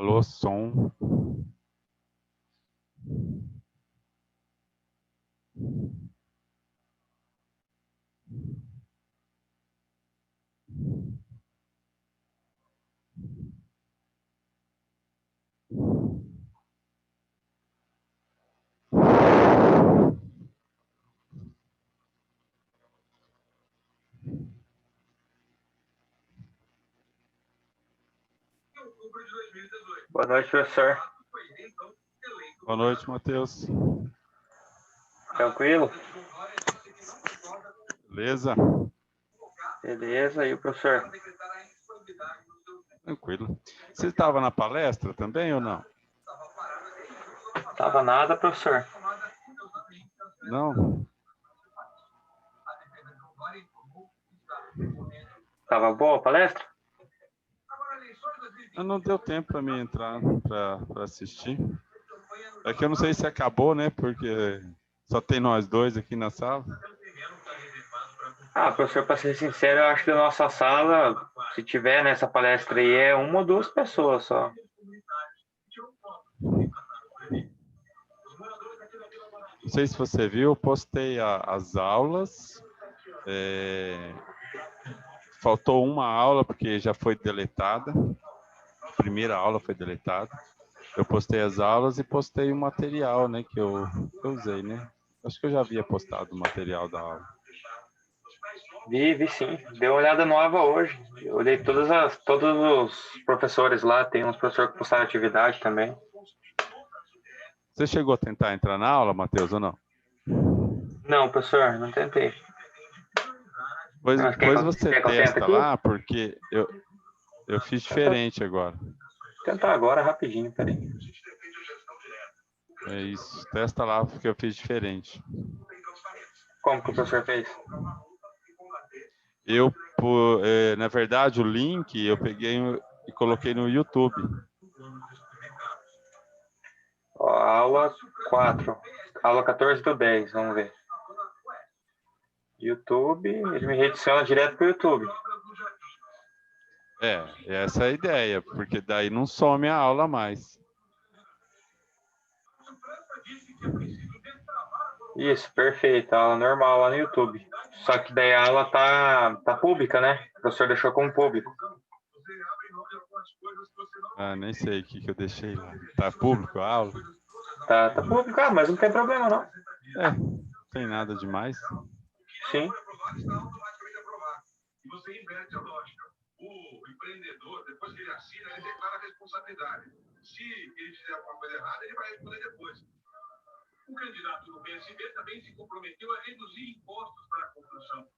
Alô, som. Boa noite, professor. Boa noite, Matheus. Tranquilo? Beleza? Beleza, e o professor? Tranquilo. Você estava na palestra também ou não? Tava nada, professor. Não? Tava boa a palestra? Não deu tempo para mim entrar para assistir. É que eu não sei se acabou, né? Porque só tem nós dois aqui na sala. Ah, professor, para ser sincero, eu acho que a nossa sala, se tiver nessa palestra aí, é uma ou duas pessoas só. Não sei se você viu, eu postei as aulas. Faltou uma aula porque já foi deletada. A primeira aula foi deletada. Eu postei as aulas e postei o material, né, que eu usei, né? Acho que eu já havia postado o material da aula. Vi sim. Dei uma olhada nova hoje. Eu olhei todos os professores lá, tem uns professores que postaram atividade também. Você chegou a tentar entrar na aula, Matheus, ou não? Não, professor, não tentei. Depois você quer que eu tente testa aqui? lá, porque eu fiz diferente agora. Vou tentar agora, rapidinho, peraí. É isso, testa lá, porque eu fiz diferente. Como que o professor fez? Na verdade, o link eu peguei e coloquei no YouTube. Ó, aula 4. Aula 14/10, vamos ver. YouTube, ele me redireciona direto para o YouTube. Essa é a ideia, porque daí não some a aula mais. Isso, perfeito. Aula normal lá no YouTube. Só que daí a aula tá pública, né? O professor deixou como público. Ah, nem sei o que eu deixei lá. Tá público a aula? Tá público, mas não tem problema, não. Não tem nada demais. Sim. E você inverte a lógica. O empreendedor, depois que ele assina, ele declara a responsabilidade. Se ele fizer alguma coisa errada, ele vai responder depois. O candidato do PSB também se comprometeu a reduzir impostos para a construção.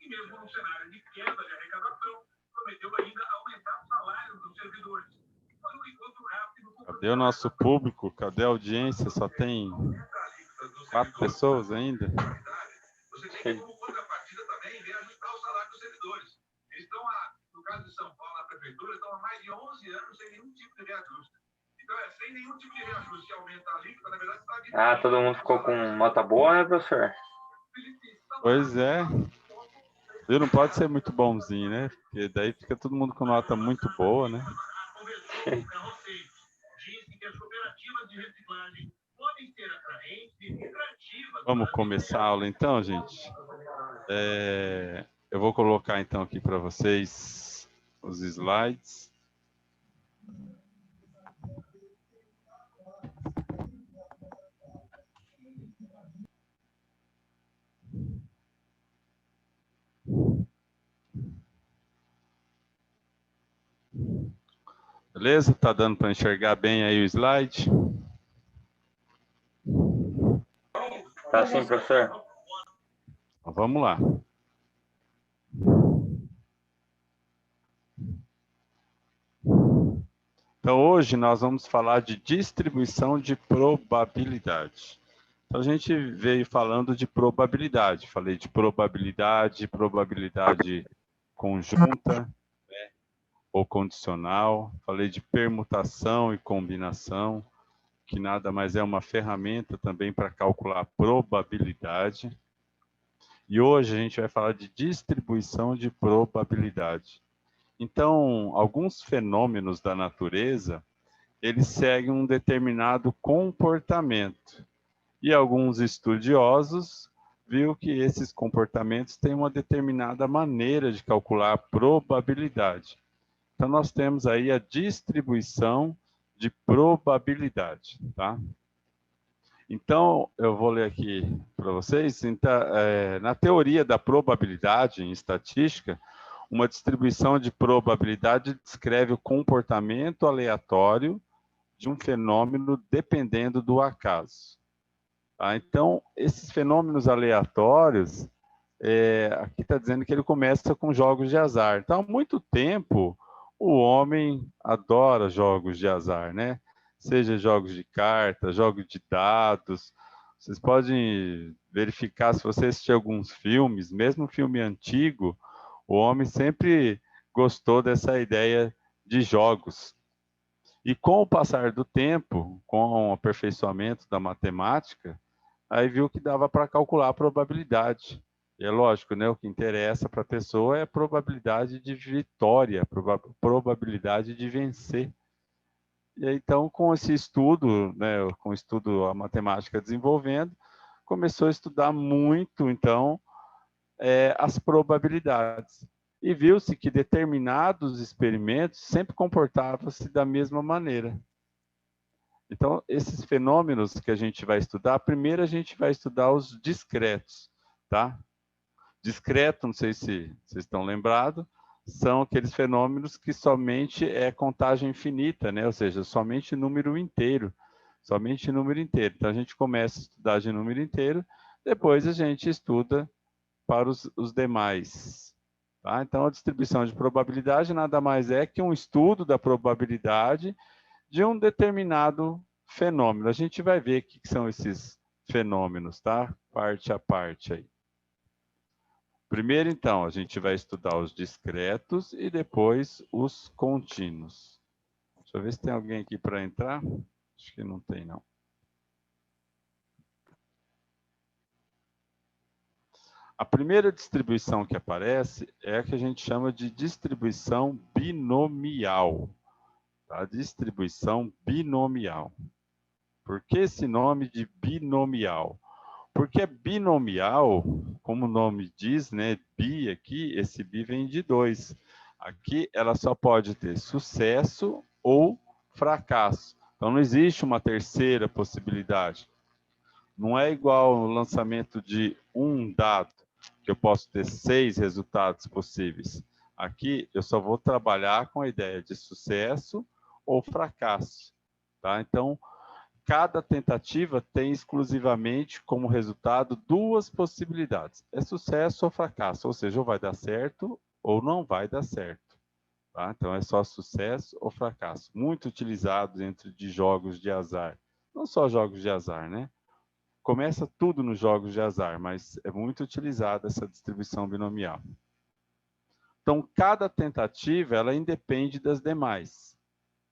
E mesmo no cenário de queda de arrecadação, prometeu ainda aumentar o salário dos servidores. Foi um encontro rápido. Cadê o nosso público? Cadê a audiência? Só tem 4 pessoas ainda. Você tem como contrapartida também reajustar o salário dos servidores. Eles estão, no caso de São Paulo, na prefeitura, estão há mais de 11 anos sem nenhum tipo de reajuste. Então, sem nenhum tipo de reajuste, se aumenta a alíquota, na verdade, está... Todo mundo ficou com nota boa, né, professor? Pois é. Não pode ser muito bonzinho, né? Porque daí fica todo mundo com nota muito boa, né? Vamos começar a aula então, gente? Eu vou colocar então aqui para vocês os slides. Beleza? Tá dando para enxergar bem aí o slide? Tá sim, professor. Então, vamos lá. Então, hoje nós vamos falar de distribuição de probabilidade. Então, a gente veio falando de probabilidade. Falei de probabilidade conjunta, né, ou condicional. Falei de permutação e combinação, que nada mais é uma ferramenta também para calcular a probabilidade. E hoje a gente vai falar de distribuição de probabilidade. Então, alguns fenômenos da natureza, eles seguem um determinado comportamento. E alguns estudiosos viram que esses comportamentos têm uma determinada maneira de calcular a probabilidade. Então, nós temos aí a distribuição de probabilidade, tá? Então, eu vou ler aqui para vocês. Então, na teoria da probabilidade em estatística, uma distribuição de probabilidade descreve o comportamento aleatório de um fenômeno dependendo do acaso. Tá? Então, esses fenômenos aleatórios, aqui está dizendo que ele começa com jogos de azar. Então, há muito tempo, o homem adora jogos de azar, né? Seja jogos de cartas, jogos de dados. Vocês podem verificar, se você assistir alguns filmes, mesmo filme antigo, o homem sempre gostou dessa ideia de jogos. E com o passar do tempo, com o aperfeiçoamento da matemática, aí viu que dava para calcular a probabilidade. E é lógico, né? O que interessa para a pessoa é a probabilidade de vitória, a probabilidade de vencer. E aí, então, com esse estudo, né, com o estudo a matemática desenvolvendo, começou a estudar muito, então, as probabilidades. E viu-se que determinados experimentos sempre comportavam-se da mesma maneira. Então, esses fenômenos que a gente vai estudar, primeiro a gente vai estudar os discretos, tá? Discreto, não sei se vocês estão lembrados, são aqueles fenômenos que somente é contagem infinita, né? Ou seja, somente número inteiro. Somente número inteiro. Então, a gente começa a estudar de número inteiro, depois a gente estuda para os demais. Tá? Então, a distribuição de probabilidade nada mais é que um estudo da probabilidade de um determinado fenômeno. A gente vai ver o que são esses fenômenos, tá? Parte a parte aí. Primeiro, então, a gente vai estudar os discretos e depois os contínuos. Deixa eu ver se tem alguém aqui para entrar. Acho que não tem, não. A primeira distribuição que aparece é a que a gente chama de distribuição binomial. Tá? Distribuição binomial. Por que esse nome de binomial? Porque binomial, como o nome diz, né, bi aqui, esse bi vem de 2. Aqui ela só pode ter sucesso ou fracasso. Então não existe uma terceira possibilidade. Não é igual ao lançamento de um dado, que eu posso ter 6 resultados possíveis. Aqui eu só vou trabalhar com a ideia de sucesso ou fracasso. Tá? Então, cada tentativa tem exclusivamente como resultado 2 possibilidades. É sucesso ou fracasso, ou seja, ou vai dar certo ou não vai dar certo. Tá? Então é só sucesso ou fracasso. Muito utilizado dentro de jogos de azar. Não só jogos de azar, né? Começa tudo nos jogos de azar, mas é muito utilizada essa distribuição binomial. Então, cada tentativa, ela independe das demais.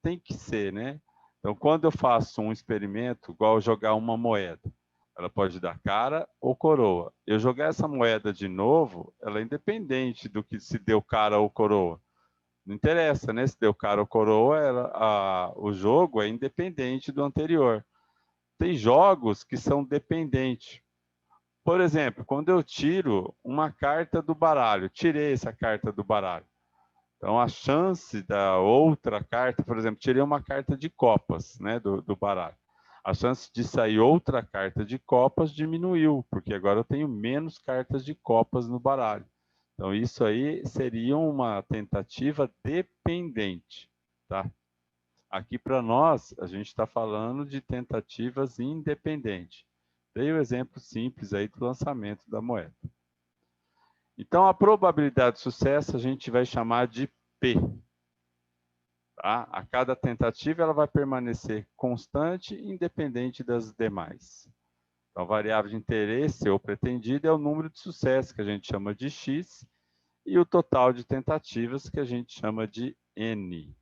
Tem que ser, né? Então, quando eu faço um experimento, igual jogar uma moeda, ela pode dar cara ou coroa. Eu jogar essa moeda de novo, ela é independente do que se deu cara ou coroa. Não interessa, né? Se deu cara ou coroa, o jogo é independente do anterior. Tem jogos que são dependentes. Por exemplo, quando eu tiro uma carta do baralho, tirei essa carta do baralho. Então, a chance da outra carta, por exemplo, tirei uma carta de copas, né, do baralho. A chance de sair outra carta de copas diminuiu, porque agora eu tenho menos cartas de copas no baralho. Então, isso aí seria uma tentativa dependente, tá? Aqui, para nós, a gente está falando de tentativas independentes. Dei o exemplo simples aí do lançamento da moeda. Então, a probabilidade de sucesso a gente vai chamar de P. Tá? A cada tentativa ela vai permanecer constante, independente das demais. Então, a variável de interesse ou pretendida é o número de sucesso, que a gente chama de X, e o total de tentativas, que a gente chama de N.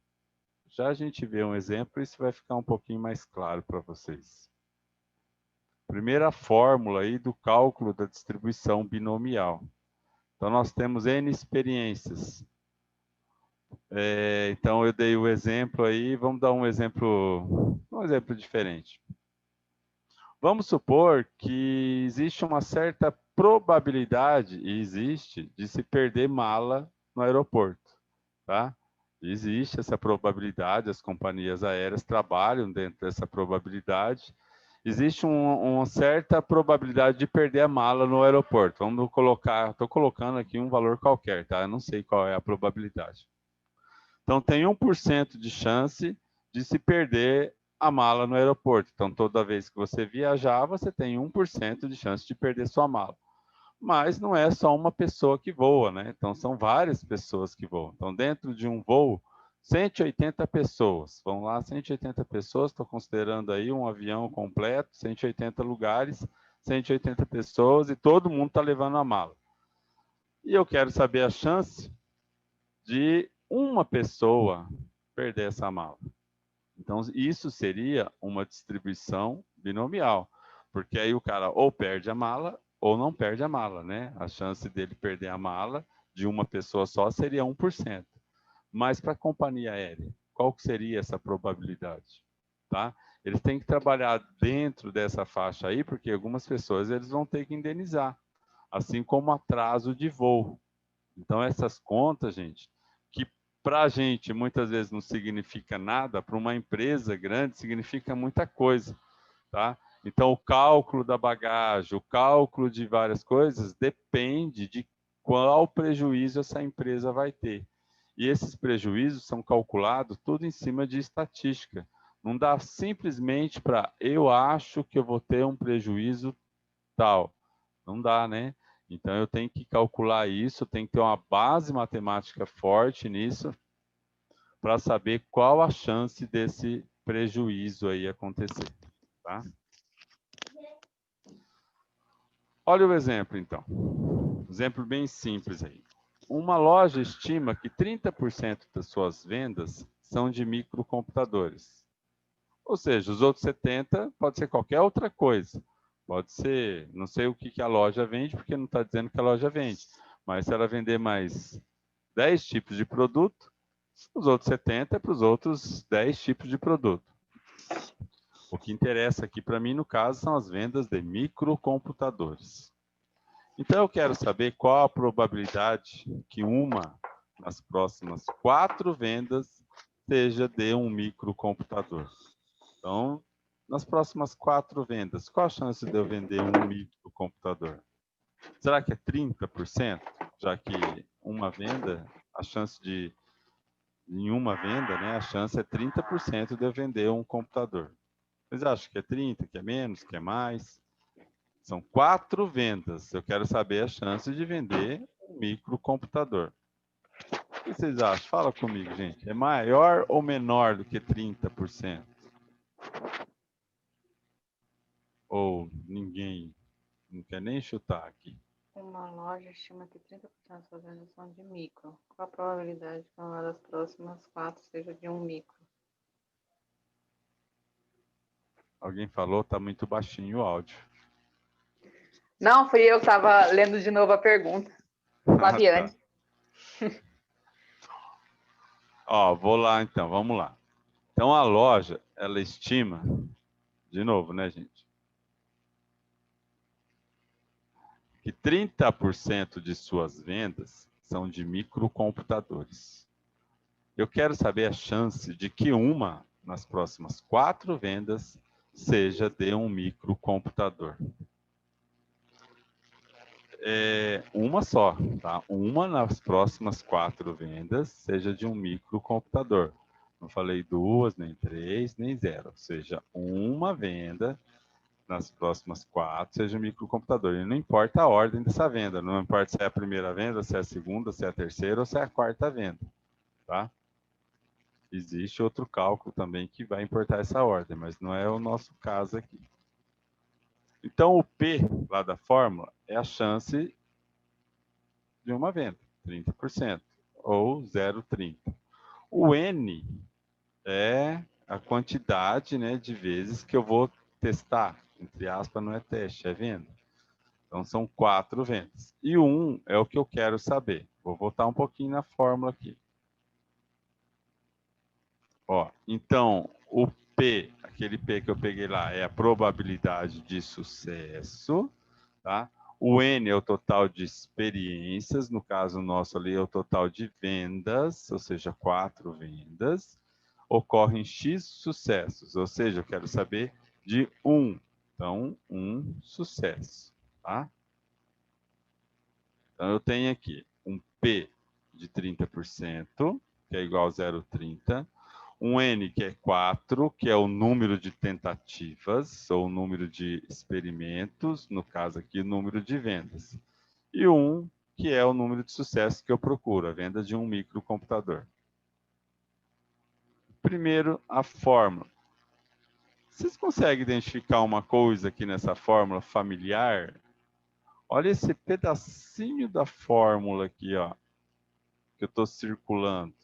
Já a gente vê um exemplo, isso vai ficar um pouquinho mais claro para vocês. Primeira fórmula aí do cálculo da distribuição binomial. Então, nós temos N experiências. Então, eu dei o exemplo aí, vamos dar um exemplo diferente. Vamos supor que existe uma certa probabilidade, e existe, de se perder mala no aeroporto, tá? Existe essa probabilidade, as companhias aéreas trabalham dentro dessa probabilidade. Existe uma certa probabilidade de perder a mala no aeroporto. Vamos colocar, estou colocando aqui um valor qualquer, tá? Eu não sei qual é a probabilidade. Então, tem 1% de chance de se perder a mala no aeroporto. Então, toda vez que você viajar, você tem 1% de chance de perder sua mala. Mas não é só uma pessoa que voa, né? Então, são várias pessoas que voam. Então, dentro de um voo, 180 pessoas. Vamos lá, 180 pessoas, estou considerando aí um avião completo, 180 lugares, 180 pessoas, e todo mundo está levando a mala. E eu quero saber a chance de uma pessoa perder essa mala. Então, isso seria uma distribuição binomial, porque aí o cara ou perde a mala ou não perde a mala, né? A chance dele perder a mala de uma pessoa só seria 1%. Mas para a companhia aérea, qual que seria essa probabilidade? Tá? Eles têm que trabalhar dentro dessa faixa aí, porque algumas pessoas eles vão ter que indenizar, assim como atraso de voo. Então, essas contas, gente, que para a gente muitas vezes não significa nada, para uma empresa grande significa muita coisa, tá? Então, o cálculo da bagagem, o cálculo de várias coisas depende de qual prejuízo essa empresa vai ter. E esses prejuízos são calculados tudo em cima de estatística. Não dá simplesmente para eu acho que eu vou ter um prejuízo tal. Não dá, né? Então, eu tenho que calcular isso, tenho que ter uma base matemática forte nisso, para saber qual a chance desse prejuízo aí acontecer, tá? Olha o exemplo, então. Exemplo bem simples aí. Uma loja estima que 30% das suas vendas são de microcomputadores. Ou seja, os outros 70% pode ser qualquer outra coisa. Pode ser, não sei o que a loja vende, porque não está dizendo que a loja vende. Mas se ela vender mais 10 tipos de produto, os outros 70 é para os outros 10 tipos de produto. O que interessa aqui para mim, no caso, são as vendas de microcomputadores. Então, eu quero saber qual a probabilidade que uma das próximas 4 vendas seja de um microcomputador. Então, nas próximas 4 vendas, qual a chance de eu vender um microcomputador? Será que é 30%? Já que uma venda, a chance de em uma venda, né, a chance é 30% de eu vender um computador. Vocês acham que é 30%, que é menos, que é mais? São 4 vendas. Eu quero saber a chance de vender um microcomputador. O que vocês acham? Fala comigo, gente. É maior ou menor do que 30%? Ou ninguém não quer nem chutar aqui? Uma loja estima que 30% das suas vendas são de micro. Qual a probabilidade que uma das próximas 4 seja de um micro? Alguém falou, está muito baixinho o áudio. Não, fui eu que estava lendo de novo a pergunta. Fabiane. Tá. Ó, vou lá então, vamos lá. Então a loja, ela estima, de novo, né, gente? Que 30% de suas vendas são de microcomputadores. Eu quero saber a chance de que uma, nas próximas 4 vendas, seja de um microcomputador. Uma só, tá? Uma nas próximas 4 vendas seja de um microcomputador. Não falei 2, nem 3, nem 0. Ou seja, uma venda nas próximas 4 seja um microcomputador. E não importa a ordem dessa venda. Não importa se é a primeira venda, se é a segunda, se é a terceira ou se é a quarta venda. Tá? Existe outro cálculo também que vai importar essa ordem, mas não é o nosso caso aqui. Então, o P lá da fórmula é a chance de uma venda, 30%, ou 0,30. O N é a quantidade, né, de vezes que eu vou testar. Entre aspas, não é teste, é venda. Então, são 4 vendas. E o 1 é o que eu quero saber. Vou voltar um pouquinho na fórmula aqui. Ó, então, o P, aquele P que eu peguei lá, é a probabilidade de sucesso, tá? O N é o total de experiências, no caso nosso ali é o total de vendas, ou seja, 4 vendas. Ocorrem X sucessos, ou seja, eu quero saber de 1. Então, um sucesso, tá? Então, eu tenho aqui um P de 30%, que é igual a 0,30. Um N, que é 4, que é o número de tentativas, ou o número de experimentos, no caso aqui, o número de vendas. E 1, que é o número de sucesso que eu procuro, a venda de um microcomputador. Primeiro, a fórmula. Vocês conseguem identificar uma coisa aqui nessa fórmula familiar? Olha esse pedacinho da fórmula aqui, ó, que eu estou circulando.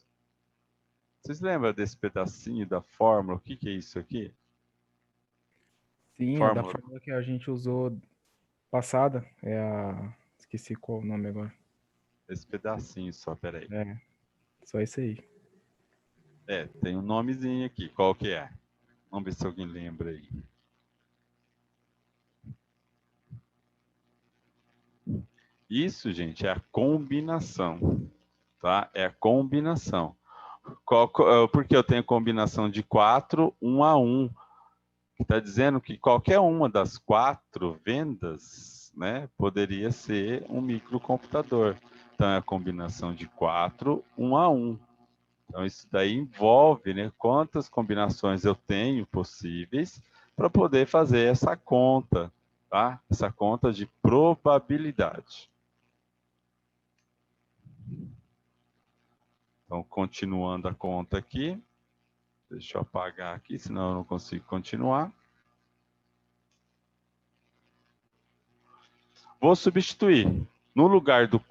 Vocês lembram desse pedacinho da fórmula? O que que é isso aqui? Sim, é da Fórmula. fórmula que a gente usou passada. É a. Esqueci qual o nome agora. Esse pedacinho só, peraí. É, só isso aí. É, tem um nomezinho aqui. Qual que é? Vamos ver se alguém lembra aí. Isso, gente, é a combinação, tá? É a combinação. Porque eu tenho combinação de 4, 1 a 1. Está dizendo que qualquer uma das 4 vendas, né, poderia ser um microcomputador. Então, é a combinação de 4, 1 a 1. Então, isso daí envolve, né, quantas combinações eu tenho possíveis para poder fazer essa conta, tá? Essa conta de probabilidade. Então, continuando a conta aqui. Deixa eu apagar aqui, senão eu não consigo continuar. Vou substituir. No lugar do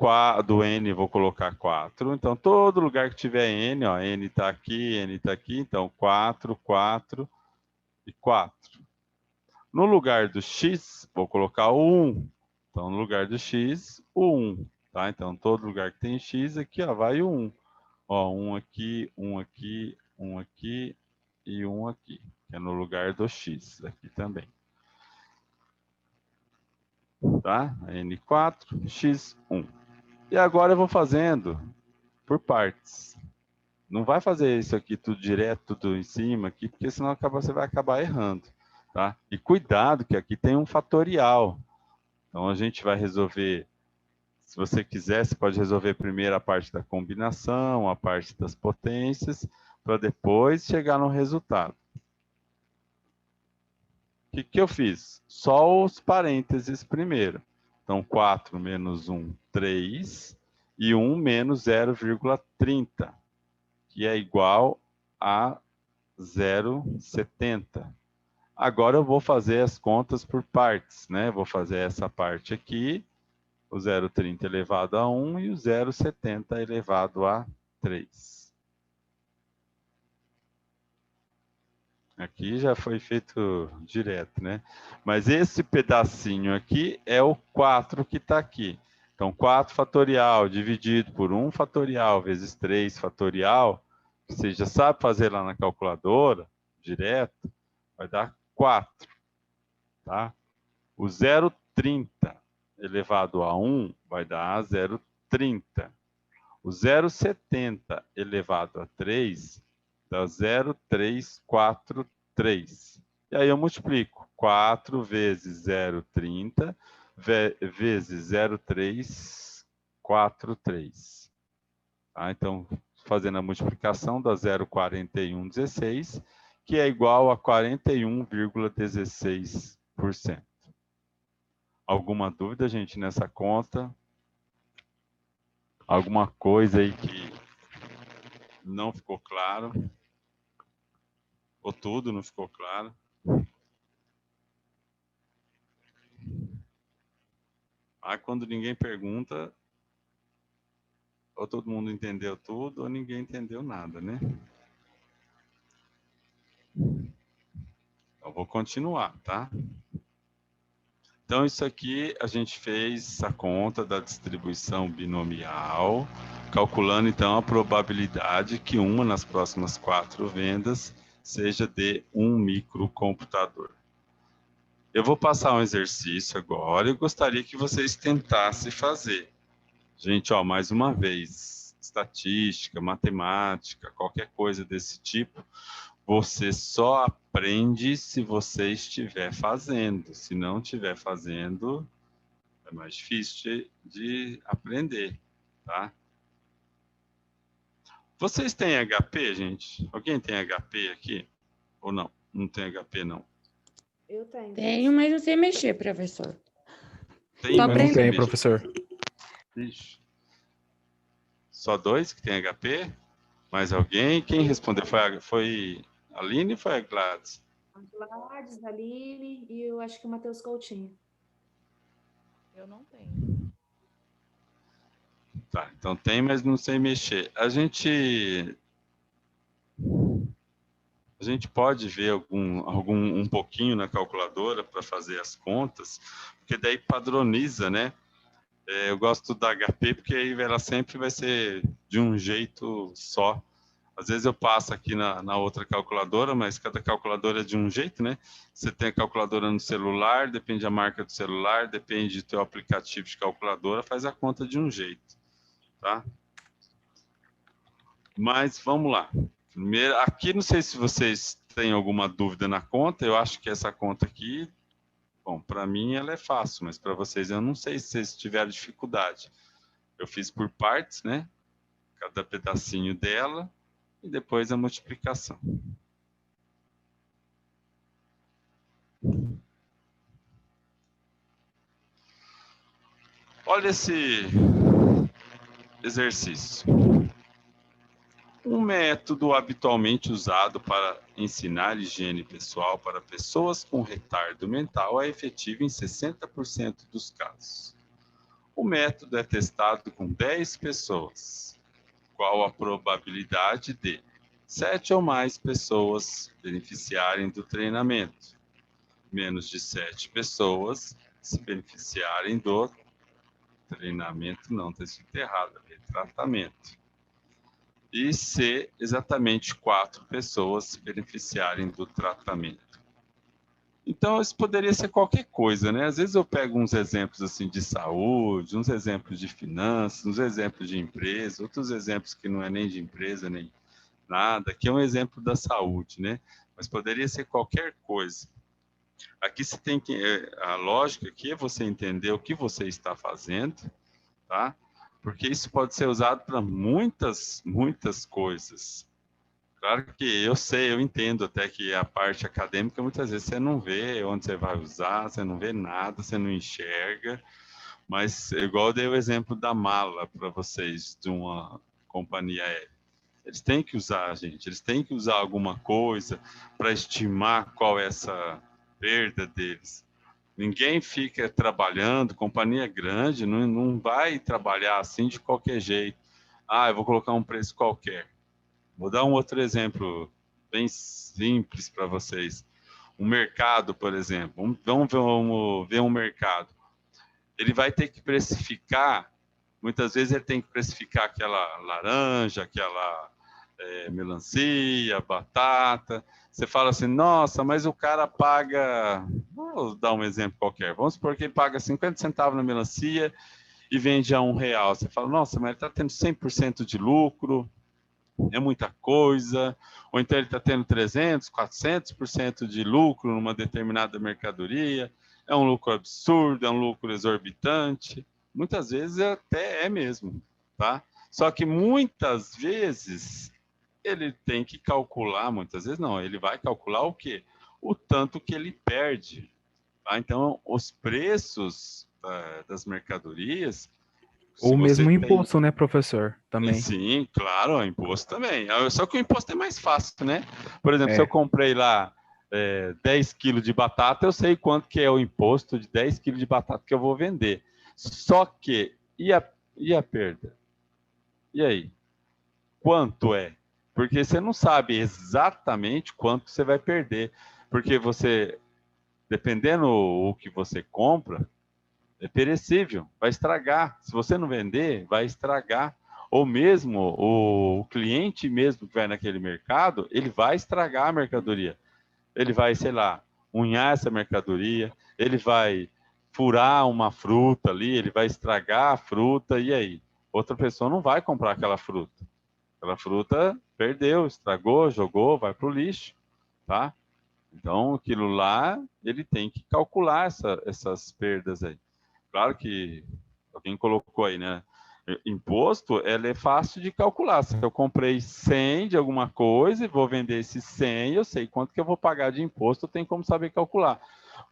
N, vou colocar 4. Então, todo lugar que tiver N, ó, N está aqui, N está aqui. Então, 4, 4 e 4. No lugar do X, vou colocar o 1. Então, no lugar do X, o 1. Tá? Então, todo lugar que tem X, aqui ó, vai o 1. Ó, 1 aqui, 1 aqui, 1 aqui e 1 aqui. Que é no lugar do X, aqui também. Tá? N4, X1. E agora eu vou fazendo por partes. Não vai fazer isso aqui tudo direto, tudo em cima, aqui, porque senão você vai acabar errando. Tá? E cuidado que aqui tem um fatorial. Então a gente vai resolver, se você quiser, você pode resolver primeiro a parte da combinação, a parte das potências, para depois chegar no resultado. O que eu fiz? Só os parênteses primeiro. Então, 4 menos 1, 3, e 1 menos 0,30, que é igual a 0,70. Agora eu vou fazer as contas por partes, né? Vou fazer essa parte aqui, o 0,30 elevado a 1 e o 0,70 elevado a 3. Aqui já foi feito direto, né? Mas esse pedacinho aqui é o 4 que está aqui. Então, 4 fatorial dividido por 1 fatorial vezes 3 fatorial, que você já sabe fazer lá na calculadora, direto, vai dar 4. Tá? O 0,30 elevado a 1 vai dar 0,30. O 0,70 elevado a 3 dá 0,343. E aí eu multiplico 4 vezes 0,30 vezes 0,343. Tá? Então, fazendo a multiplicação dá 0,4116, que é igual a 41,16%. Alguma dúvida, gente, nessa conta? Alguma coisa aí que não ficou claro? Ou tudo não ficou claro? Aí quando ninguém pergunta, ou todo mundo entendeu tudo, ou ninguém entendeu nada, né? Eu vou continuar, tá? Então, isso aqui a gente fez a conta da distribuição binomial, calculando então a probabilidade que uma nas próximas 4 vendas seja de um microcomputador. Eu vou passar um exercício agora e gostaria que vocês tentassem fazer. Gente, ó, mais uma vez, estatística, matemática, qualquer coisa desse tipo, você só aprende se você estiver fazendo. Se não estiver fazendo, é mais difícil de aprender, tá? Vocês têm HP, gente? Alguém tem HP aqui? Ou não? Não tem HP, não. Eu tenho. Tenho, mas não sei mexer, professor. Tem, Só mas Eu não aprendi. tenho, mexe. professor. Ixi. Só 2 que tem HP? Mais alguém? Quem respondeu? Foi a Aline ou foi a Gladys? A Gladys, a Aline e eu acho que o Matheus Coutinho. Eu não tenho. Tá, então tem, mas não sei mexer. A gente pode ver um pouquinho na calculadora para fazer as contas, porque daí padroniza, né? Eu gosto da HP porque aí ela sempre vai ser de um jeito só. Às vezes eu passo aqui na outra calculadora, mas cada calculadora é de um jeito, né? Você tem a calculadora no celular, depende da marca do celular, depende do teu aplicativo de calculadora, faz a conta de um jeito, tá? Mas vamos lá. Primeiro, aqui não sei se vocês têm alguma dúvida na conta, eu acho que essa conta aqui, bom, para mim ela é fácil, mas para vocês eu não sei se vocês tiveram dificuldade. Eu fiz por partes, né? Cada pedacinho dela e depois a multiplicação. Olha esse exercício. Um método habitualmente usado para ensinar higiene pessoal para pessoas com retardo mental é efetivo em 60% dos casos. O método é testado com 10 pessoas. Qual a probabilidade de 7 ou mais pessoas beneficiarem do treinamento? Menos de 7 pessoas se beneficiarem do treinamento, não, está escrito errado, é tratamento. E se exatamente 4 pessoas se beneficiarem do tratamento. Então, isso poderia ser qualquer coisa, né? Às vezes eu pego uns exemplos assim de saúde, uns exemplos de finanças, uns exemplos de empresa, outros exemplos que não é nem de empresa, nem nada, que é um exemplo da saúde, né? Mas poderia ser qualquer coisa. Aqui você tem que... A lógica aqui é você entender o que você está fazendo, tá? Porque isso pode ser usado para muitas coisas. Claro que eu sei, eu entendo até que a parte acadêmica, muitas vezes você não vê onde você vai usar, você não vê nada, você não enxerga, mas igual eu dei o exemplo da mala para vocês, de uma companhia aérea. Eles têm que usar, gente, eles têm que usar alguma coisa para estimar qual é essa perda deles. Ninguém fica trabalhando, companhia grande, não vai trabalhar assim de qualquer jeito. Ah, eu vou colocar um preço qualquer. Vou dar um outro exemplo bem simples para vocês. Um mercado, por exemplo. Vamos ver um mercado. Ele vai ter que precificar, muitas vezes ele tem que precificar aquela laranja, aquela melancia, batata. Você fala assim, nossa, mas o cara paga... Vou dar um exemplo qualquer. Vamos supor que ele paga 50 centavos na melancia e vende a R$1. Você fala, nossa, mas ele está tendo 100% de lucro, é muita coisa. Ou então ele está tendo 300%, 400% de lucro numa determinada mercadoria. É um lucro absurdo, é um lucro exorbitante. Muitas vezes até é mesmo, tá? Só que muitas vezes ele tem que calcular, muitas vezes não, ele vai calcular o quê? O tanto que ele perde. Tá? Então, os preços das mercadorias... Ou mesmo imposto, né, professor? Também. Sim, claro, o imposto também. Só que o imposto é mais fácil, né? Por exemplo, se eu comprei lá 10 quilos de batata, eu sei quanto que é o imposto de 10 quilos de batata que eu vou vender. Só que, e a perda? E aí? Quanto é? Porque você não sabe exatamente quanto você vai perder. Porque você dependendo o que você compra, é perecível, vai estragar. Se você não vender, vai estragar. Ou mesmo o cliente mesmo que vai naquele mercado, ele vai estragar a mercadoria. Ele vai, sei lá, unhar essa mercadoria, ele vai furar uma fruta ali, ele vai estragar a fruta, e aí? Outra pessoa não vai comprar aquela fruta. Aquela fruta perdeu, estragou, jogou, vai para o lixo, tá? Então, aquilo lá, ele tem que calcular essas perdas aí. Claro que alguém colocou aí, né? Imposto, ela é fácil de calcular. Se eu comprei 100 de alguma coisa e vou vender esses 100, eu sei quanto que eu vou pagar de imposto, eu tenho como saber calcular.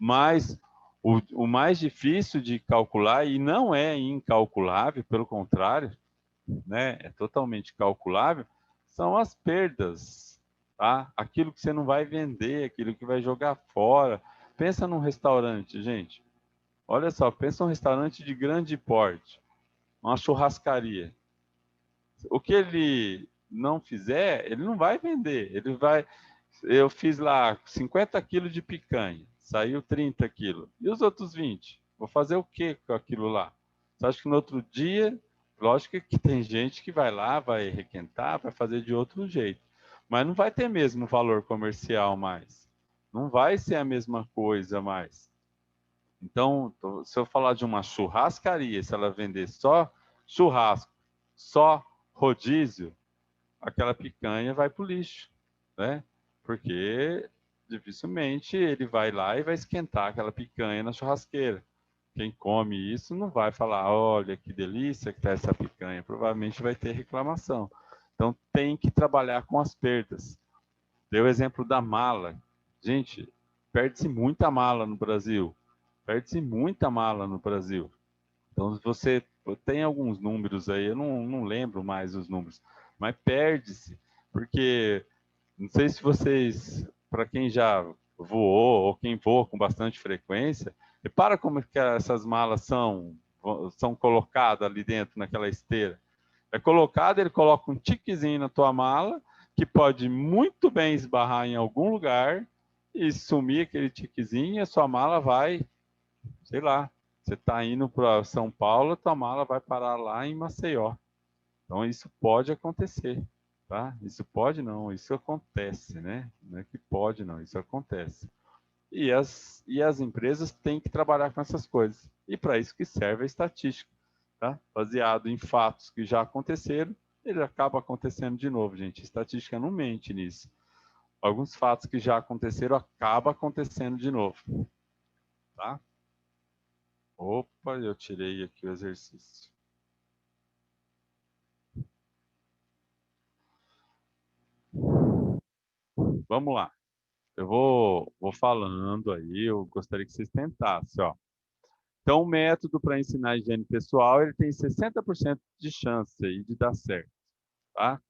Mas o mais difícil de calcular, e não é incalculável, pelo contrário, né? É totalmente calculável, são as perdas, tá? Aquilo que você não vai vender, aquilo que vai jogar fora. Pensa num restaurante, gente. Olha só, pensa num restaurante de grande porte, uma churrascaria. O que ele não fizer, ele não vai vender. Ele vai. Eu fiz lá 50 quilos de picanha, saiu 30 quilos. E os outros 20? Vou fazer o que com aquilo lá? Você acha que no outro dia, lógico que tem gente que vai lá, vai requentar, vai fazer de outro jeito. Mas não vai ter mesmo valor comercial mais. Não vai ser a mesma coisa mais. Então, se eu falar de uma churrascaria, se ela vender só churrasco, só rodízio, aquela picanha vai para o lixo, né? Porque dificilmente ele vai lá e vai esquentar aquela picanha na churrasqueira. Quem come isso não vai falar, olha que delícia que está essa picanha. Provavelmente vai ter reclamação. Então tem que trabalhar com as perdas. Deu o exemplo da mala. Gente, perde-se muita mala no Brasil. Perde-se muita mala no Brasil. Então, você tem alguns números aí, eu não lembro mais os números, mas perde-se, porque não sei se vocês, para quem já voou ou quem voa com bastante frequência, repara como que essas malas são colocadas ali dentro naquela esteira. É colocado, ele coloca um tiquezinho na tua mala, que pode muito bem esbarrar em algum lugar e sumir aquele tiquezinho e a sua mala vai, sei lá, você está indo para São Paulo, tua mala vai parar lá em Maceió. Então isso pode acontecer, tá? Isso pode não, isso acontece, né? Não é que pode não, isso acontece. E as empresas têm que trabalhar com essas coisas. E para isso que serve a estatística, tá? Baseado em fatos que já aconteceram, ele acaba acontecendo de novo, gente. A estatística não mente nisso. Alguns fatos que já aconteceram acabam acontecendo de novo, tá? Opa, eu tirei aqui o exercício. Vamos lá. Eu vou falando aí, eu gostaria que vocês tentassem, ó. Então, o método para ensinar higiene pessoal, ele tem 60% de chance aí de dar certo, tá?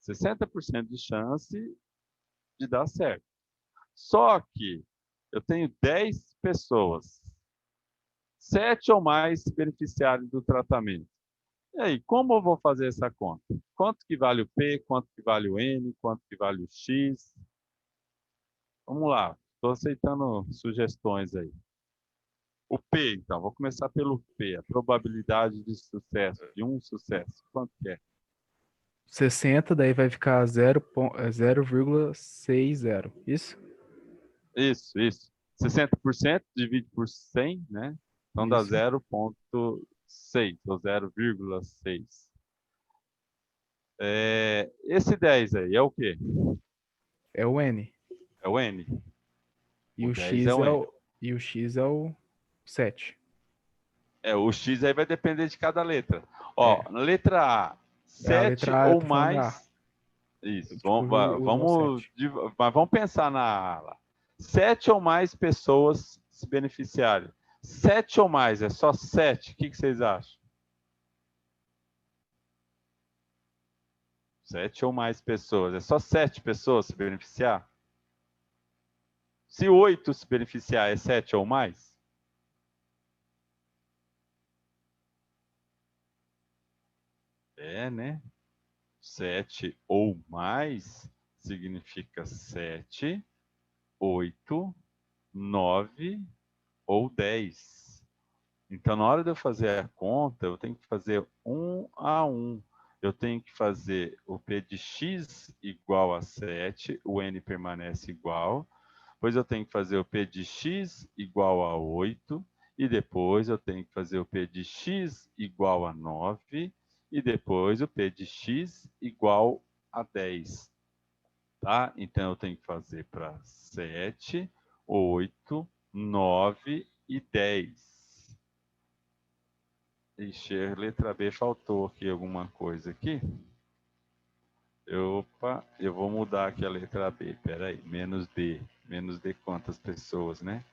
60% de chance de dar certo. Só que eu tenho 10 pessoas, 7 ou mais se beneficiarem do tratamento. E aí, como eu vou fazer essa conta? Quanto que vale o P, quanto que vale o N, quanto que vale o X? Vamos lá, estou aceitando sugestões aí. O P, então, vou começar pelo P, a probabilidade de sucesso, de um sucesso. Quanto que é? 60, daí vai ficar 0,60. Isso? Isso. 60% divide por 100, né? Então dá Isso. 0,6 ou 0,6. Esse 10 aí é o quê? É o N. É o N. E O o 10 é X o é N. o 7. O X aí vai depender de cada letra. Ó, É. na letra A, A 7 letra A, eu ou tô falando da A. mais. Isso, Tipo, usar o 7. mas vamos pensar na A lá. 7 ou mais pessoas se beneficiarem. 7 ou mais, é só 7. O que vocês acham? 7 ou mais pessoas, é só 7 pessoas se beneficiar? Se 8 se beneficiar, é 7 ou mais? É, né? 7 ou mais significa 7, 8 9 ou 10. Então, na hora de eu fazer a conta, eu tenho que fazer 1 a 1. Eu tenho que fazer o P de x igual a 7, o n permanece igual. Depois eu tenho que fazer o P de x igual a 8. E depois eu tenho que fazer o P de x igual a 9. E depois o P de x igual a 10. Tá? Então, eu tenho que fazer para 7, 8, 9 e 10. Ixi, a letra B faltou aqui alguma coisa aqui. Opa, eu vou mudar aqui a letra B. Espera aí, menos D. Menos D quantas pessoas, né?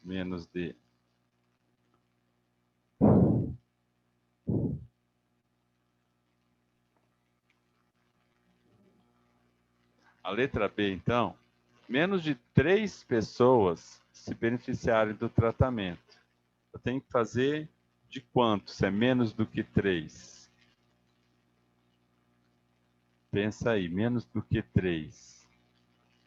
Menos D. A letra B, então, menos de 3 pessoas se beneficiarem do tratamento. Eu tenho que fazer de quanto? Se é menos do que 3? Pensa aí, menos do que 3.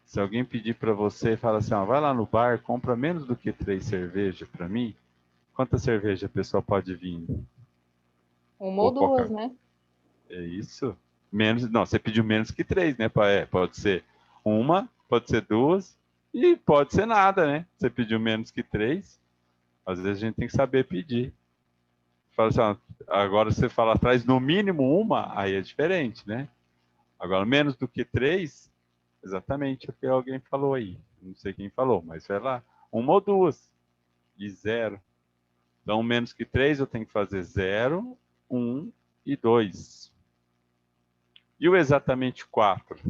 Se alguém pedir para você e falar assim, ó, vai lá no bar, compra menos do que 3 cervejas para mim, quanta cerveja a pessoa pode vir? Uma ou duas, né? É isso? Menos, não, você pediu menos que 3, né? Pode ser uma, pode ser duas e pode ser nada, né? Você pediu menos que 3, às vezes a gente tem que saber pedir. Fala assim, ó, agora você fala, traz no mínimo uma, aí é diferente, né? Agora, menos do que 3, exatamente o que alguém falou aí. Não sei quem falou, mas sei lá. Uma ou duas. E 0. Então, menos que 3, eu tenho que fazer 0, 1 e 2. E o exatamente 4?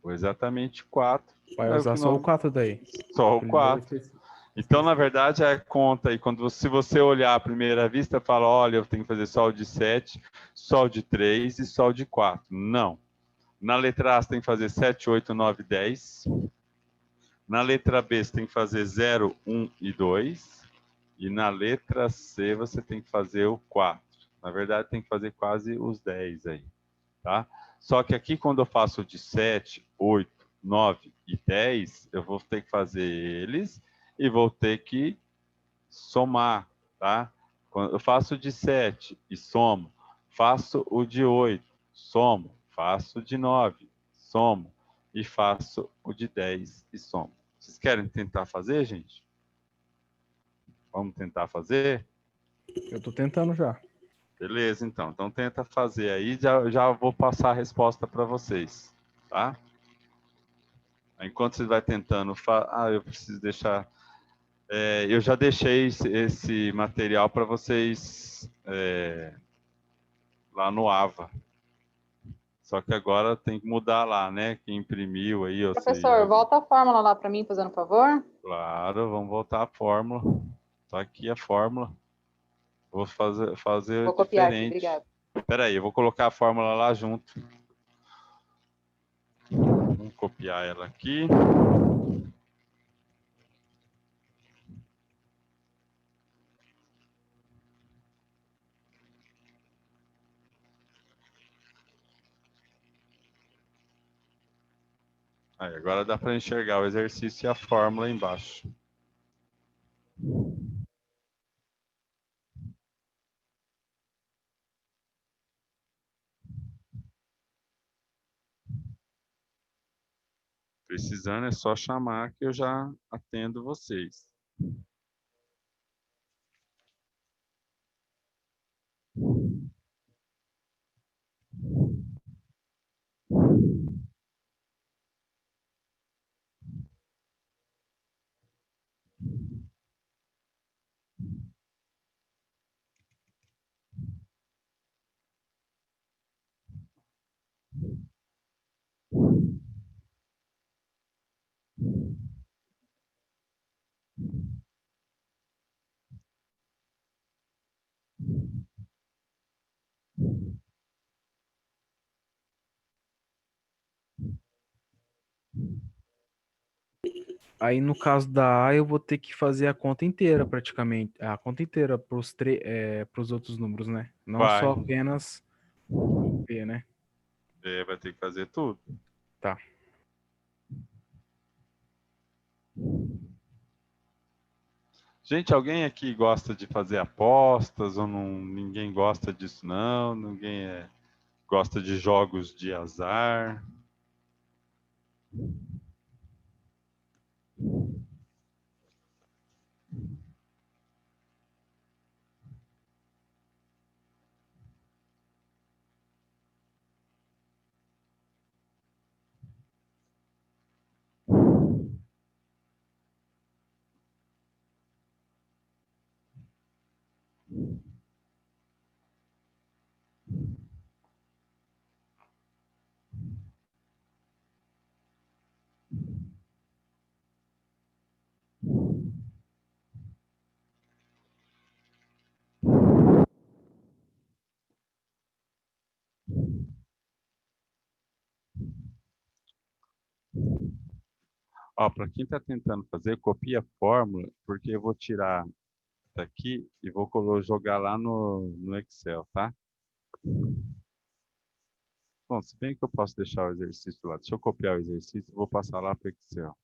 O exatamente 4 Vai é o usar que só o nós... 4 daí. Só o Primeiro 4. Então, na verdade, a conta aí, se você olhar à primeira vista, fala, olha, eu tenho que fazer só o de 7, só o de 3 e só o de 4. Não. Na letra A, você tem que fazer 7, 8, 9, 10. Na letra B, você tem que fazer 0, 1 e 2. E na letra C, você tem que fazer o 4. Na verdade, tem que fazer quase os 10 aí, tá? Só que aqui, quando eu faço de 7, 8, 9 e 10, eu vou ter que fazer eles e vou ter que somar, tá? Quando eu faço de 7 e somo, faço o de 8, somo, faço o de 9, somo, e faço o de 10 e somo. Vocês querem tentar fazer, gente? Vamos tentar fazer? Eu tô tentando já. Beleza, então. Então tenta fazer aí, já vou passar a resposta para vocês, tá? Enquanto você vai tentando, eu preciso deixar. Eu já deixei esse material para vocês lá no AVA. Só que agora tem que mudar lá, né? Quem imprimiu aí, eu sei. Professor, volta a fórmula lá para mim, fazendo favor. Claro, vamos voltar à fórmula. Tá aqui a fórmula. Vou fazer Vou copiar aqui, diferente. obrigada. Espera aí, eu vou colocar a fórmula lá junto. Vamos copiar ela aqui. Aí, agora dá para enxergar o exercício e a fórmula embaixo. Precisando é só chamar que eu já atendo vocês. Aí no caso da A, eu vou ter que fazer a conta inteira praticamente. A conta inteira pros outros números, né? Não Vai. só apenas o P, né? Vai ter que fazer tudo. Tá. Gente, alguém aqui gosta de fazer apostas ou não? Ninguém gosta disso, não? Ninguém gosta de jogos de azar? Ó, para quem está tentando fazer, copia a fórmula, porque eu vou tirar daqui e vou jogar lá no Excel, tá? Bom, se bem que eu posso deixar o exercício lá. Deixa eu copiar o exercício e vou passar lá para o Excel.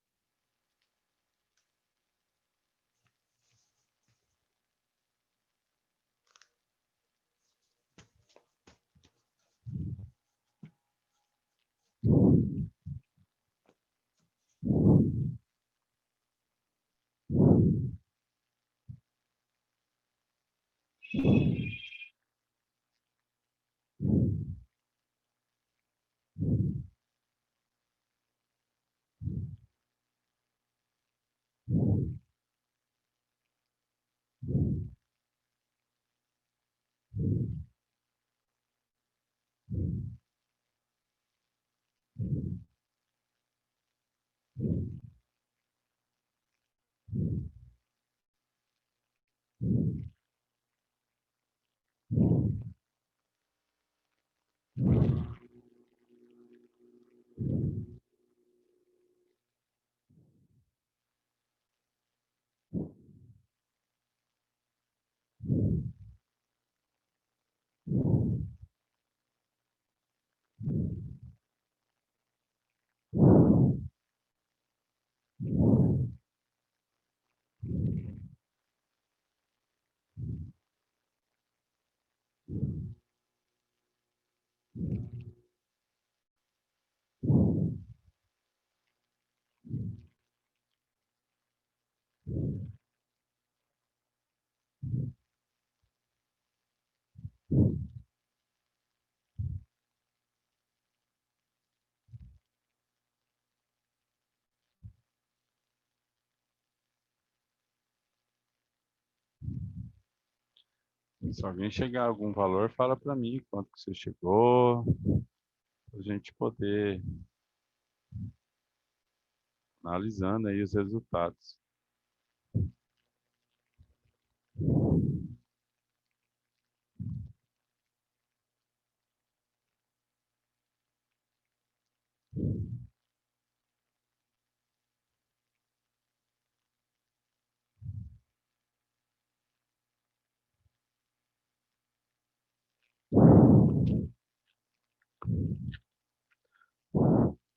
Se alguém chegar a algum valor, fala para mim quanto que você chegou, para a gente poder analisando aí os resultados.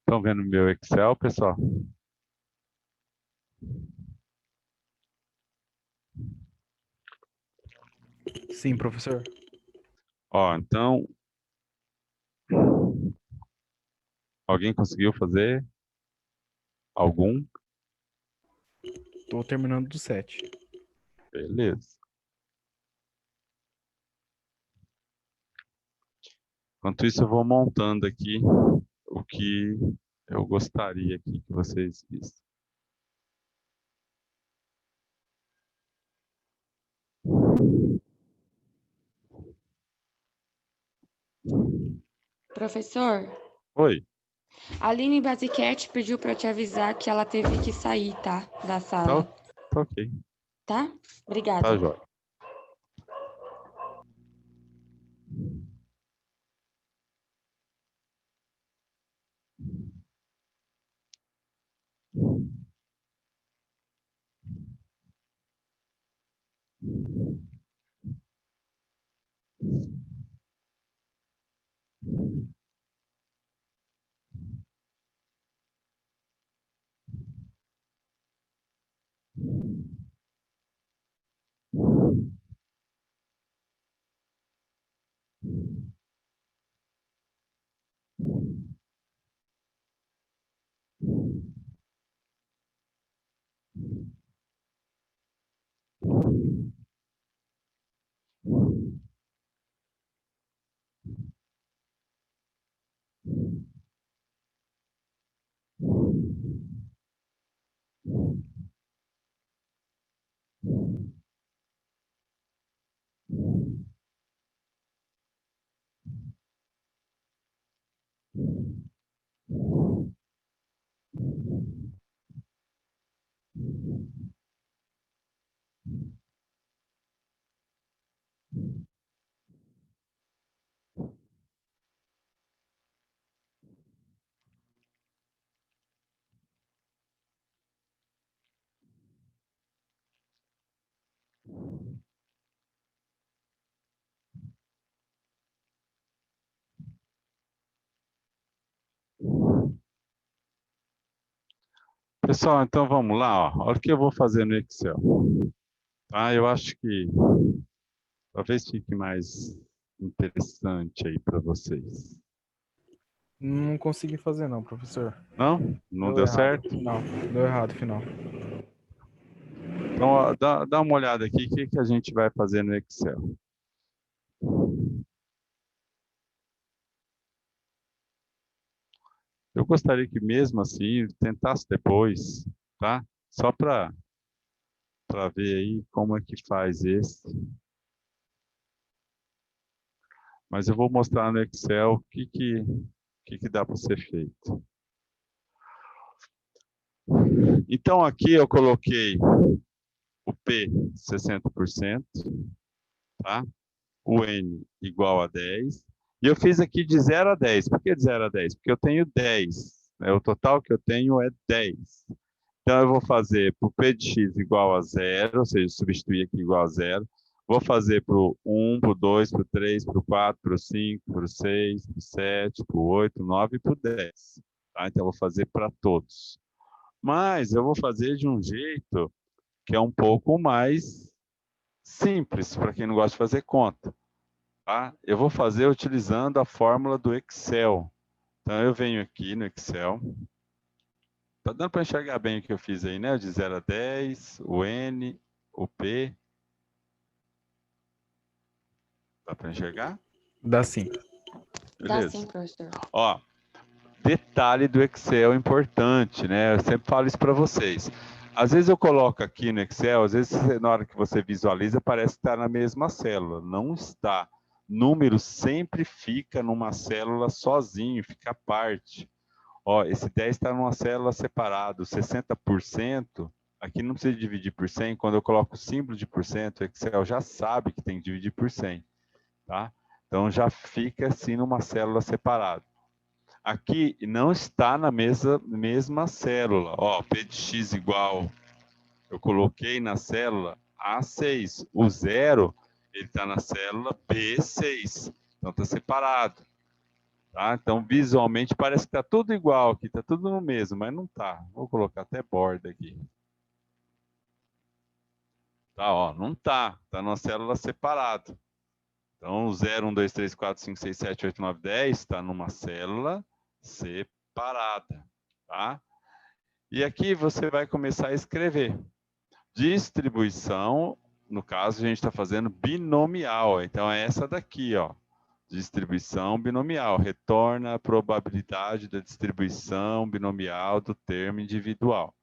Estão vendo meu Excel, pessoal? Sim, professor. Ó, então, alguém conseguiu fazer? Algum? Tô terminando do 7. Beleza. Enquanto isso, eu vou montando aqui o que eu gostaria aqui que vocês vissem. Professor, Oi, a Aline Basiquete pediu para eu te avisar que ela teve que sair, tá? Da tá, sala, tá ok, tá? tá Obrigada. jóia. Pessoal, então vamos lá, ó. Olha o que eu vou fazer no Excel. Tá? Eu acho que talvez fique mais interessante aí para vocês. Não consegui fazer não, professor. Não? Não deu errado. certo? Não, deu errado, final. Então, ó, dá uma olhada aqui, o que a gente vai fazer no Excel. Eu gostaria que mesmo assim tentasse depois, tá? Só para ver aí como é que faz esse. Mas eu vou mostrar no Excel o que dá para ser feito. Então aqui eu coloquei o P 60%, tá? O N igual a 10. E eu fiz aqui de 0 a 10. Por que de 0 a 10? Porque eu tenho 10. Né? O total que eu tenho é 10. Então eu vou fazer para o P de X igual a 0, ou seja, substituir aqui igual a 0. Vou fazer para o 1, para o 2, para o 3, para o 4, para o 5, para o 6, para o 7, para o 8, 9 e para o 10. Tá? Então eu vou fazer para todos. Mas eu vou fazer de um jeito que é um pouco mais simples, para quem não gosta de fazer conta. Tá? Eu vou fazer utilizando a fórmula do Excel. Então eu venho aqui no Excel. Tá dando para enxergar bem o que eu fiz aí, né? De 0 a 10, o N, o P. Dá para enxergar? Dá sim. Beleza. Dá sim, professor. Ó, detalhe do Excel importante, né? Eu sempre falo isso para vocês. Às vezes eu coloco aqui no Excel, às vezes na hora que você visualiza parece que está na mesma célula. Não está. Número sempre fica numa célula sozinho, fica à parte. Ó, esse 10 está numa célula separada, 60%, aqui não precisa dividir por 100, quando eu coloco o símbolo de porcento, o Excel já sabe que tem que dividir por 100, tá? Então já fica assim numa célula separada. Aqui não está na mesma célula, ó, P de X igual, eu coloquei na célula A6, o 0, ele está na célula B6, então está separado. Tá? Então, visualmente, parece que está tudo igual aqui, está tudo no mesmo, mas não está. Vou colocar até borda aqui. Tá, ó, não está. Está numa célula separada. Então, 0, 1, 2, 3, 4, 5, 6, 7, 8, 9, 10 está numa célula separada. Tá? E aqui você vai começar a escrever. Distribuição, no caso, a gente está fazendo binomial. Então, é essa daqui, ó. Distribuição binomial, retorna a probabilidade da distribuição binomial do termo individual.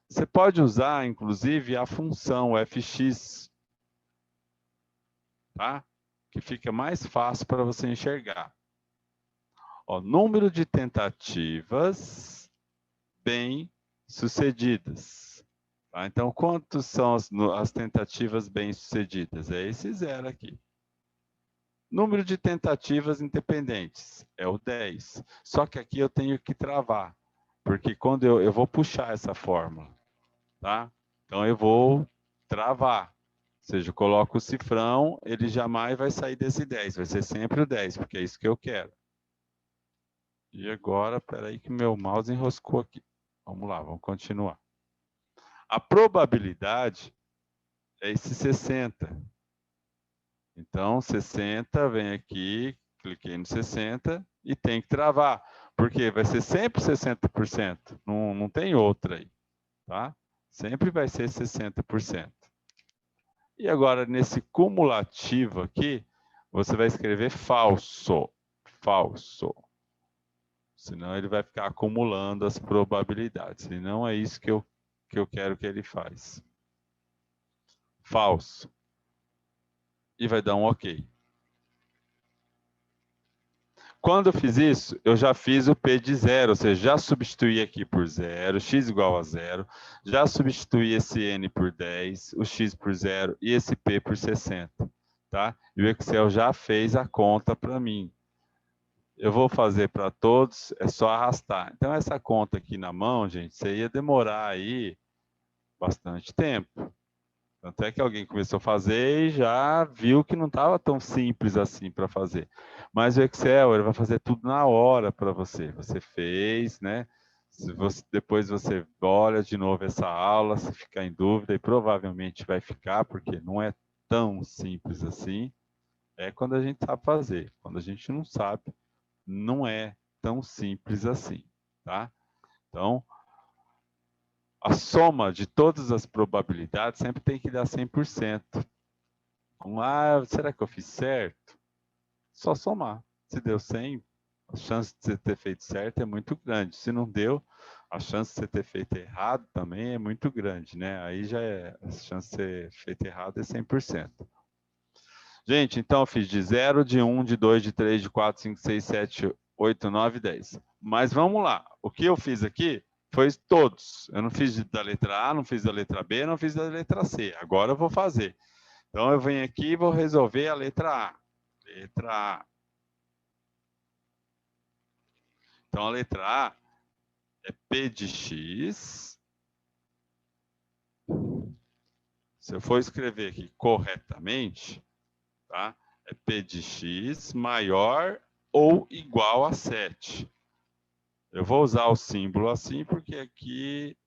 Você pode usar, inclusive, a função fx, tá? Que fica mais fácil para você enxergar. Ó, número de tentativas bem-sucedidas. Tá? Então, quantas são as tentativas bem-sucedidas? É esse 0 aqui. Número de tentativas independentes é o 10. Só que aqui eu tenho que travar, porque quando eu vou puxar essa fórmula, tá? Então eu vou travar. Ou seja, eu coloco o cifrão, ele jamais vai sair desse 10, vai ser sempre o 10, porque é isso que eu quero. E agora, peraí que meu mouse enroscou aqui. Vamos lá, vamos continuar. A probabilidade é esse 60. Então, 60, vem aqui, cliquei no 60 e tem que travar. Porque vai ser sempre 60%. Não tem outra aí. Tá? Sempre vai ser 60%. E agora, nesse cumulativo aqui, você vai escrever falso. Falso. Senão ele vai ficar acumulando as probabilidades. E não é isso que eu quero que ele faça. Falso. E vai dar um OK. Quando eu fiz isso, eu já fiz o P de 0, ou seja, já substituí aqui por 0, x igual a 0, já substituí esse n por 10, o x por 0 e esse P por 60. Tá? E o Excel já fez a conta para mim. Eu vou fazer para todos, é só arrastar. Então, essa conta aqui na mão, gente, você ia demorar aí bastante tempo. Tanto é que alguém começou a fazer e já viu que não estava tão simples assim para fazer. Mas o Excel, ele vai fazer tudo na hora para você. Você fez, né? Depois você olha de novo essa aula, se ficar em dúvida, e provavelmente vai ficar, porque não é tão simples assim. É quando a gente sabe fazer. Quando a gente não sabe, não é tão simples assim, tá? Então, a soma de todas as probabilidades sempre tem que dar 100%. Então, será que eu fiz certo? Só somar. Se deu 100, a chance de você ter feito certo é muito grande. Se não deu, a chance de você ter feito errado também é muito grande, né? Aí já a chance de ser feito errado é 100%. Gente, então eu fiz de 0, de 1, de 2, de 3, de 4, 5, 6, 7, 8, 9, 10. Mas vamos lá. O que eu fiz aqui foi todos. Eu não fiz da letra A, não fiz da letra B, não fiz da letra C. Agora eu vou fazer. Então eu venho aqui e vou resolver a letra A. Letra A. Então a letra A é P de X. Se eu for escrever aqui corretamente, tá? É P de X maior ou igual a 7. Eu vou usar o símbolo assim, porque aqui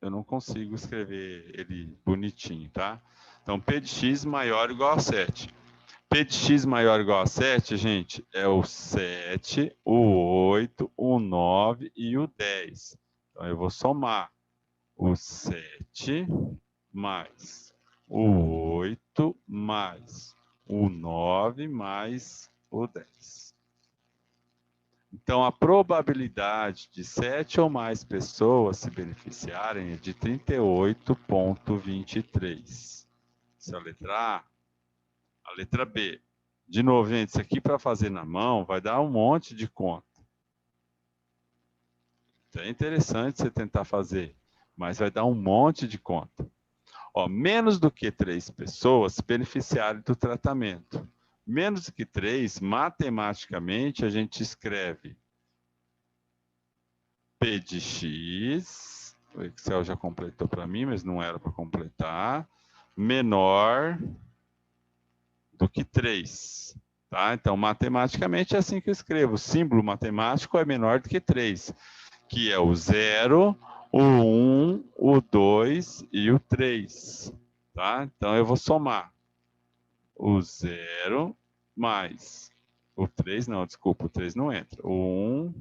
eu não consigo escrever ele bonitinho, tá? Então, P de X maior ou igual a 7. P de X maior ou igual a 7, gente, é o 7, o 8, o 9 e o 10. Então, eu vou somar o 7 mais o 8 mais o 9 mais o 10. Então, a probabilidade de 7 ou mais pessoas se beneficiarem é de 38,23. Essa é a letra A. A letra B. De novo, gente, isso aqui para fazer na mão vai dar um monte de conta. Então, é interessante você tentar fazer, mas vai dar um monte de conta. Ó, menos do que 3 pessoas se beneficiarem do tratamento. Menos do que 3, matematicamente, a gente escreve P de X, o Excel já completou para mim, mas não era para completar, menor do que 3. Tá? Então, matematicamente é assim que eu escrevo. O símbolo matemático é menor do que 3, que é o 0, o 1, o 2 e o 3. Tá? Então, eu vou somar o 0 mais o 3, não, desculpa, o 3 não entra. O 1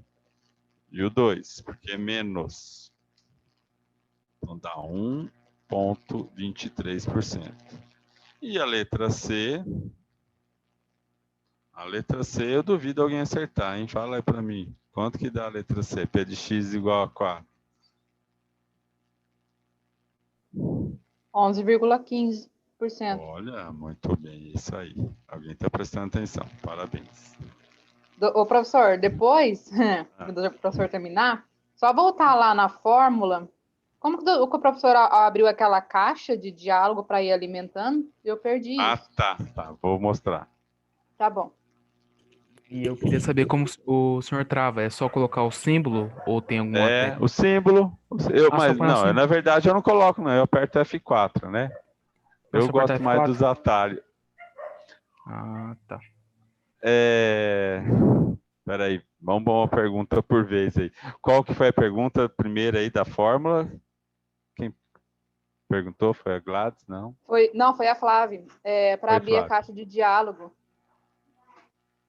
e o 2, porque é menos. Então, dá 1,23%. E a letra C? A letra C, eu duvido alguém acertar, hein? Fala aí para mim. Quanto que dá a letra C? P de X igual a 4. 11,15%. Olha, muito bem, isso aí. Alguém está prestando atenção. Parabéns. Ô, professor, depois, quando o professor terminar, só voltar lá na fórmula. Como que o professor abriu aquela caixa de diálogo para ir alimentando? Eu perdi isso. Tá. Vou mostrar. Tá bom. E eu queria saber como o senhor trava. É só colocar o símbolo ou tem alguma técnica? O símbolo. Mas põe o não, símbolo. na verdade eu não coloco, não. Eu aperto F4, né? Eu Só apertar gosto mais F4? dos atalhos. Ah, tá. Peraí, vamos uma pergunta por vez aí. Qual que foi a pergunta primeira aí da fórmula? Quem perguntou? Foi a Gladys? Não? Não, foi a Flávia. Para abrir Flávia. a caixa de diálogo.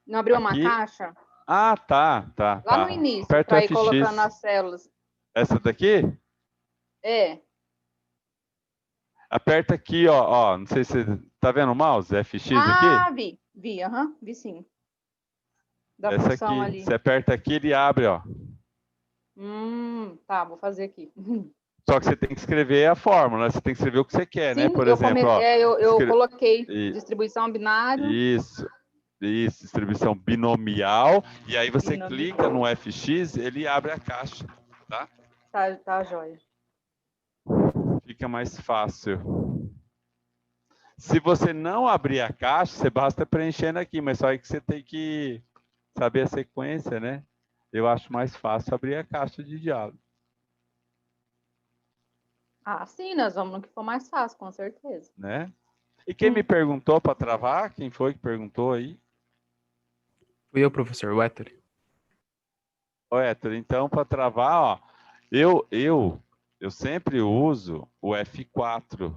Não abriu uma caixa? Ah, tá. Lá no início, Aperta para o ir colocando FX. as células. Essa daqui? É. Aperta aqui, ó. Não sei se você tá vendo o mouse? FX aqui? Vi, vi sim. Da Essa função aqui. ali. Você aperta aqui, ele abre, ó. Tá, vou fazer aqui. Só que você tem que escrever a fórmula, você tem que escrever o que você quer, né? Sim, Por exemplo, ó. eu coloquei distribuição binária. Isso, distribuição binomial. E aí você Binomial. clica no FX, ele abre a caixa, tá? Tá, joia. Fica mais fácil. Se você não abrir a caixa, você basta preenchendo aqui, mas só aí que você tem que saber a sequência, né? Eu acho mais fácil abrir a caixa de diálogo. Sim, nós vamos no que for mais fácil, com certeza. Né? E quem me perguntou para travar? Quem foi que perguntou aí? Fui eu, professor Wetter. Ô, Héctor, então, para travar, ó, eu sempre uso o F4,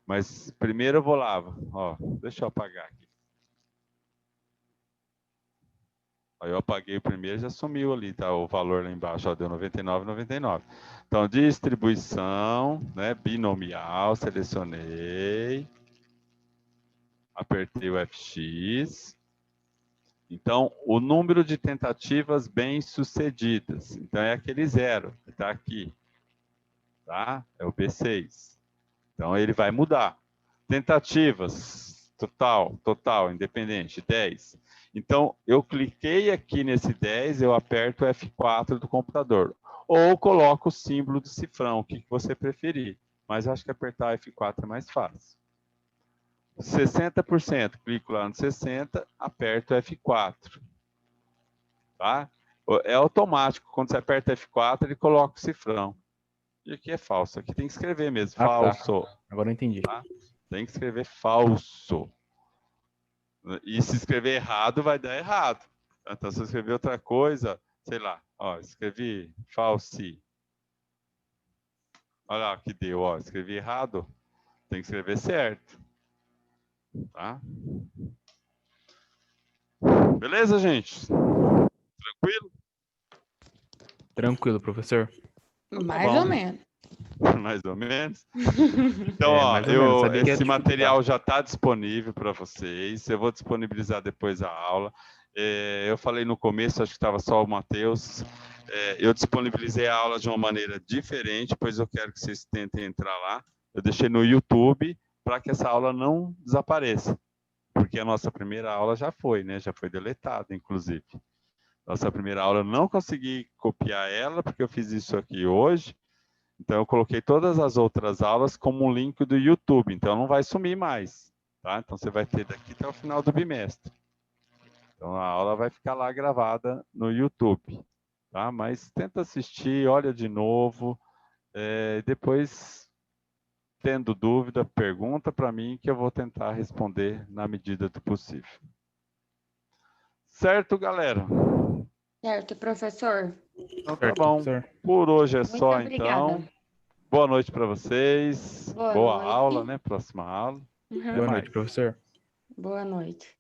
mas primeiro eu vou lá, ó, deixa eu apagar aqui. Aí eu apaguei o primeiro, já sumiu ali, tá? O valor lá embaixo, ó, deu 99,99. Então, distribuição, né, binomial, selecionei, apertei o FX. Então, o número de tentativas bem-sucedidas, então é aquele 0, que está aqui, tá? É o B6. Então, ele vai mudar. Tentativas, total, independente, 10. Então, eu cliquei aqui nesse 10, eu aperto o F4 do computador. Ou coloco o símbolo do cifrão, o que você preferir. Mas acho que apertar o F4 é mais fácil. 60%, clico lá no 60, aperto o F4. Tá? É automático, quando você aperta F4, ele coloca o cifrão. E aqui é falso, aqui tem que escrever mesmo, falso. Tá. Agora eu entendi. Tá? Tem que escrever falso. E se escrever errado, vai dar errado. Então, se eu escrever outra coisa, sei lá, ó, escrevi falsi. Olha lá o que deu, ó, escrevi errado, tem que escrever certo. Tá? Beleza, gente? Tranquilo? Tranquilo, professor. Mais bom. ou menos. Mais ou menos. Então, ó, mais ou menos. Sabia que ia esse dificultar. material já está disponível para vocês. Eu vou disponibilizar depois a aula. Eu falei no começo, acho que estava só o Matheus. Eu disponibilizei a aula de uma maneira diferente, pois eu quero que vocês tentem entrar lá. Eu deixei no YouTube para que essa aula não desapareça. Porque a nossa primeira aula já foi, né? Já foi deletada, inclusive. Nossa primeira aula eu não consegui copiar ela, porque eu fiz isso aqui hoje. Então, eu coloquei todas as outras aulas como um link do YouTube. Então, não vai sumir mais. Tá? Então, você vai ter daqui até o final do bimestre. Então, a aula vai ficar lá gravada no YouTube. Tá? Mas tenta assistir, olha de novo. Depois, tendo dúvida, pergunta para mim que eu vou tentar responder na medida do possível. Certo, galera? Certo, professor. Então, tá Certo, bom. professor. Por hoje é Muito só, obrigada. então. Boa noite para vocês. Boa Boa noite. aula, né? Próxima aula. Uhum. Até Boa mais. noite, professor. Boa noite.